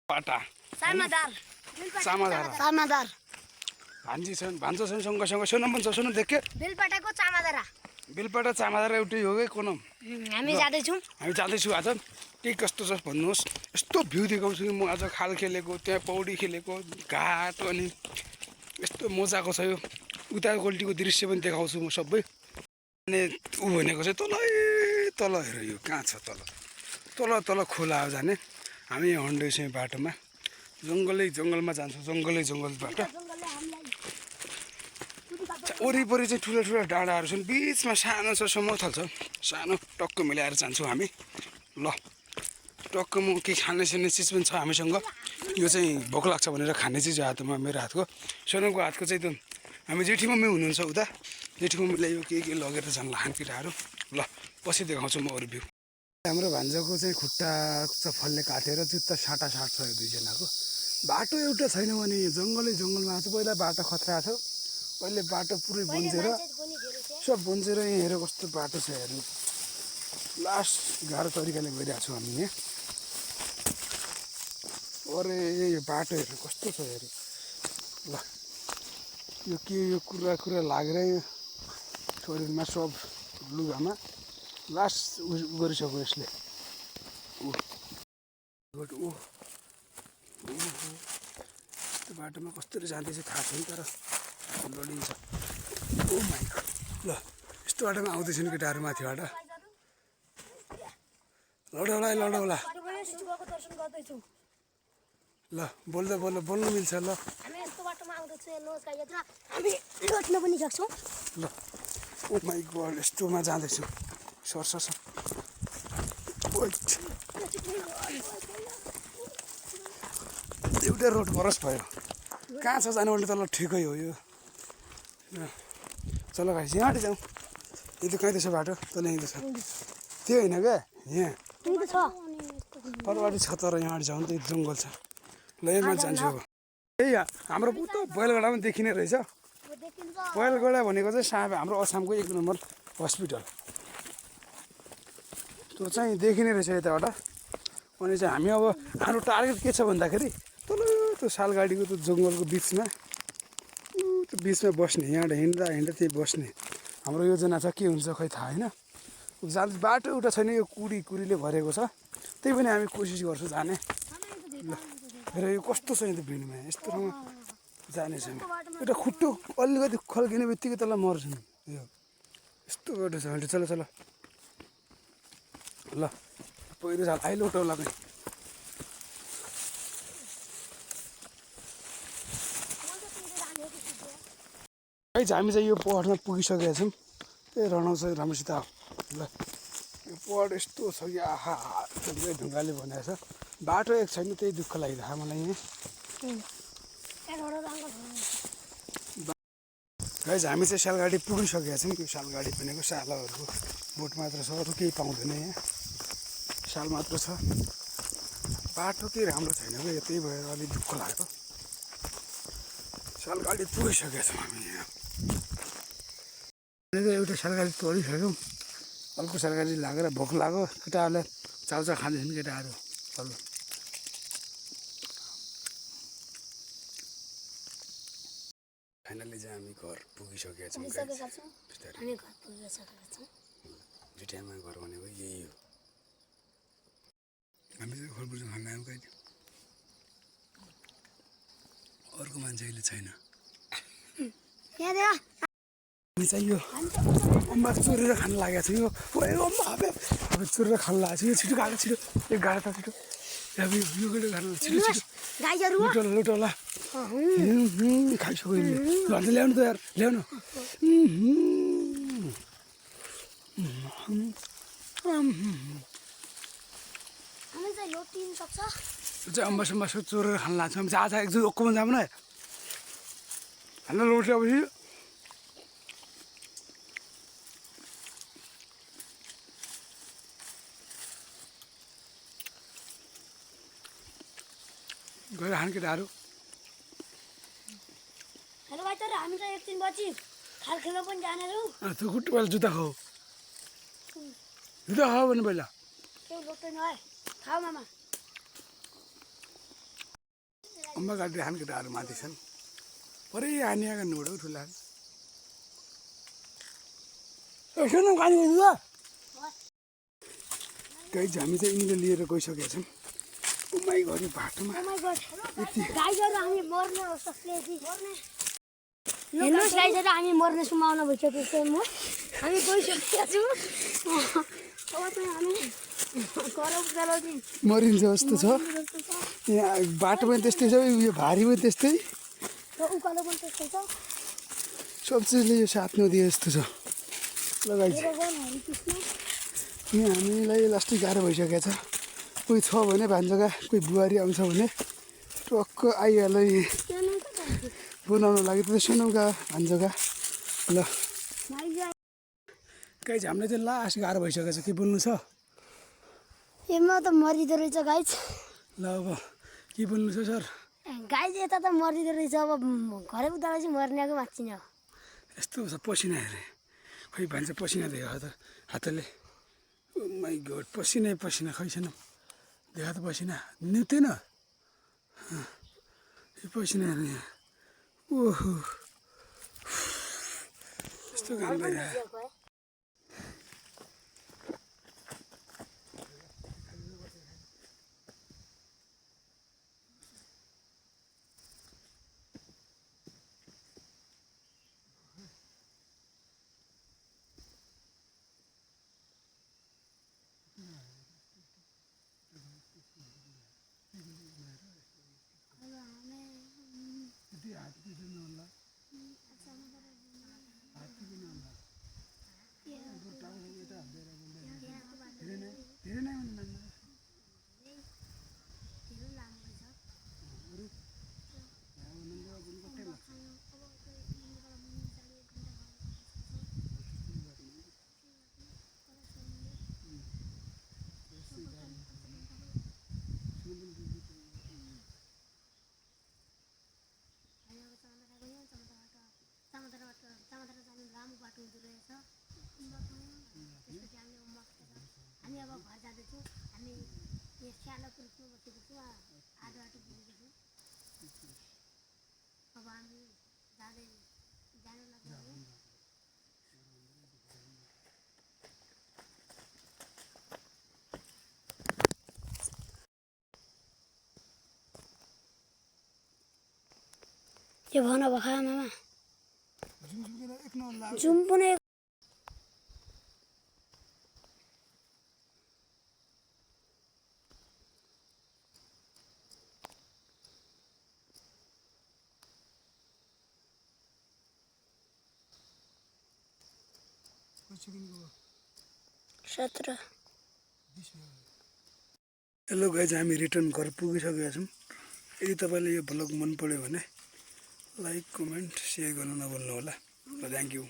पाटा सामादार सामादार भान्जी छन् भान्जो छन् सँगसँगै सोनम पनि छ सोनम देख्यो बेलपाटाको चामादारा बेलपाटा चामादार एउटै हो कि कोनम हामी जाँदैछौँ आज के कस्तो छ भन्नुहोस् यस्तो भ्यू देखाउँछु कि म आज खाल खेलेको त्यहाँ पौडी खेलेको घाट अनि यस्तो मजाको छ यो उता गोल्टीको दृश्य पनि देखाउँछु म सबै अनि ऊ भनेको चाहिँ तल हेर यो कहाँ छ तल खोला हो जाने हामी यहाँ हन्ड्दैछौँ बाटोमा जङ्गलमा जान्छौँ जङ्गलबाट वरिपरि चाहिँ ठुला डाँडाहरू छन् बिचमा सानो छ समथल छ सानो टक्क मिलाएर जान्छौँ हामी ल टक्क म के खाने चिज पनि छ हामीसँग यो चाहिँ भोक लाग्छ भनेर खाने चिज हातमा मेरो हातको सोनमको हातको चाहिँ एकदम हामी जेठी मम्मी हुनुहुन्छ उता जेठी मम्मीलाई यो के लगेर जान्ला खानपिराहरू ल पछि देखाउँछु म अरू भ्यू हाम्रो भान्जाको चाहिँ खुट्टा फलले काटेर जुत्ता साँटासाँट छ यो दुईजनाको बाटो एउटा छैन भने जङ्गलमा आएको पहिला बाटो खतरा थियो अहिले बाटो पुरै बन्चेर सब बन्चेर यहाँ हेर कस्तो बाटो छ हेर्नु लास्ट गाह्रो तरिकाले गइरहेको छौँ हामी यहाँ अरे यो बाटो हेर्नु कस्तो छ हेर्नु ल यो के यो कुरा लागेर शरीरमा सब लुगामा लास्ट गरिसक्यो यसले यस्तो बाटोमा कसरी जाँदैछ थाहा छैन तर लडिन्छ ओ माइ गड ल यस्तो बाटोमा आउँदैछन् केटाहरू माथिबाट लडौला ल बोल्नु मिल्छ ल ल ओ माइ गड यस्तोमा जाँदैछु सर एउटा रोड क्रस भयो कहाँ छ जानुपर्ने तल ठिकै हो यो चलो भाइ यहाँबाट जाउँ यो त कहीँ त्यसो बाटो तल यहीँ छ त्यो होइन क्या यहाँ परबाटो छ तर यहाँबाट जाउँ त जङ्गल छ ल यहीँमा जान्छु अब त्यही हाम्रो उता बैलगडा पनि देखिने रहेछ बैलगडा भनेको चाहिँ हाम्रो असमको 1 नम्बर हस्पिटल त्यो चाहिँ देखिने रहेछ यताबाट अनि चाहिँ हामी अब हाम्रो टार्गेट के छ भन्दाखेरि तल त्यो सालगाडीको त्यो जङ्गलको बिचमा त्यो बिचमा बस्ने यहाँबाट हिँड्दा त्यही बस्ने हाम्रो योजना छ के हुन्छ खै थाहा होइन जान्छ बाटो एउटा छैन यो कुरीले भरेको छ त्यही पनि हामी कोसिस गर्छौँ जाने ल र यो कस्तो छ यो भिडमा यस्तो ठाउँमा जानेछौँ एउटा खुट्टो अलिकति खल्किने बित्तिकै तल मर्छौँ यो यस्तो बाटो छ चलो ल पहिरो झाल आइलो टोला पनि हामी चाहिँ यो पहाडमा पुगिसकेका छौँ त्यही रनाउँछ राम्रोसित ल यो पहाड यस्तो छ कि आहा ढुङ्गाले बनाएको छ बाटो एक छैन त्यही दुःख लागिरहेको मलाई यहाँ हामी चाहिँ सालगाडी पुगिसकेका छौँ त्यो सालगाडी भनेको सालहरूको बोट मात्र छ अरू केही पाउँदैन यहाँ साल मात्र छ बाटो केही राम्रो छैन क्या त्यही भएर अलिक दुःख लाग्यो सालगाडी पुगिसकेका छौँ हामी यहाँ एउटा सालगाडी तोडिसक्यौँ अर्को सालगाडी लागेर भोक लाग्यो केटाहरूलाई चाउचाउ खाँदैछन् केटाहरू चल्नु फाइनली चाहिँ हामी घर पुगिसकेका छौँ जुटियामा घर भनेको यही हो हामी चाहिँ खरबुजा खान आयौँ कहिले अर्को मान्छे अहिले छैन हामी चाहिँ यो अम्बा चोरेर खान लागेको छ यो अब चोरेर खान लागेको छ यो छिटो गएको छिटो एक गाडा त छिटो अब यो गाडा खान छिटो लुटोला खाइसक्यो अन्त ल्याउनु त यार ल्याउनु यो चाहिँ अम्बा चोरेर खान लाग्छ हामी चाहिँ आज एकजना ओक्कोमा जाऊँ न खाना लुटेपछि गएर खान केटाहरू हेलो भाइ तर हामी त एकछिन पछि खाल खेल्न पनि जाने छौँ त्यो खुट्टो पहिला जुत्ता खाऊ भने पहिला त्यो लोटे नआए खाऊ मामा खम्बा काटेर खाने केटाहरू माथि छन् परै हानिआएको नुडौ ठुला सुनौ खाने गाइज हामी चाहिँ यिनीले लिएर गइसकेका छौँ उमाई घरि बाटोमा गाइजहरू हामी मर्ने हेर्नुहोस् गाइजहरू हामी मर्ने सम्भावना भइसकेको छ म हामी गइसकेका छौँ अब चाहिँ हामी गराउँदै मरिन्छ जस्तो छ यहाँ बाटो पनि त्यस्तै छ यो भारी पनि त्यस्तै र उकालो पनि त्यस्तै छ सब चिजले यो साथ नदिए जस्तो छ ल गाइज हरिकृष्ण यहाँ हामीलाई लास्टै गाह्रो भइसकेको छ कोही छ भने भान्जोगा कोही बुहारी आउँछ भने टक्क आइहाल्यो बनाउनु लागि त सुनौका भान्जोगा ल गाइज हामीलाई चाहिँ लास्ट गाह्रो भइसकेको छ के बोल्नु छ यसमा त मरिँदो रहेछ गाइज ल अब के बोल्नु छ सर गाइज यता त मरिँदो रहेछ अब घरै उता चाहिँ मर्नेको मान्छे नि यस्तो छ पसिना हेरे खै भन्छ पसिना देखा त हातले माइ गड पसिनै पसिना खै छैन देखा त पसिना निउतेन यो पसिना हेर्नु यहाँ ओहो यस्तो काम भइरहेको धेरै नै लामो बाटो हुँदो रहेछ त्यसपछि हामी अब घर जाँदैछौँ हामी यहाँ सानो पुरुषमा बसेको छौँ आधो बाटो पुगेको छौँ अब हामी जानु लाग्यो त्यो भन भखा मामा जुम पनि सत्र हेलो गाइज हामी रिटर्न घर पुगिसकेका छौँ यदि तपाईँले यो भ्लग मन पऱ्यो भने लाइक कमेन्ट सेयर गर्नु नभुल्नु होला ल थ्याङ्क यू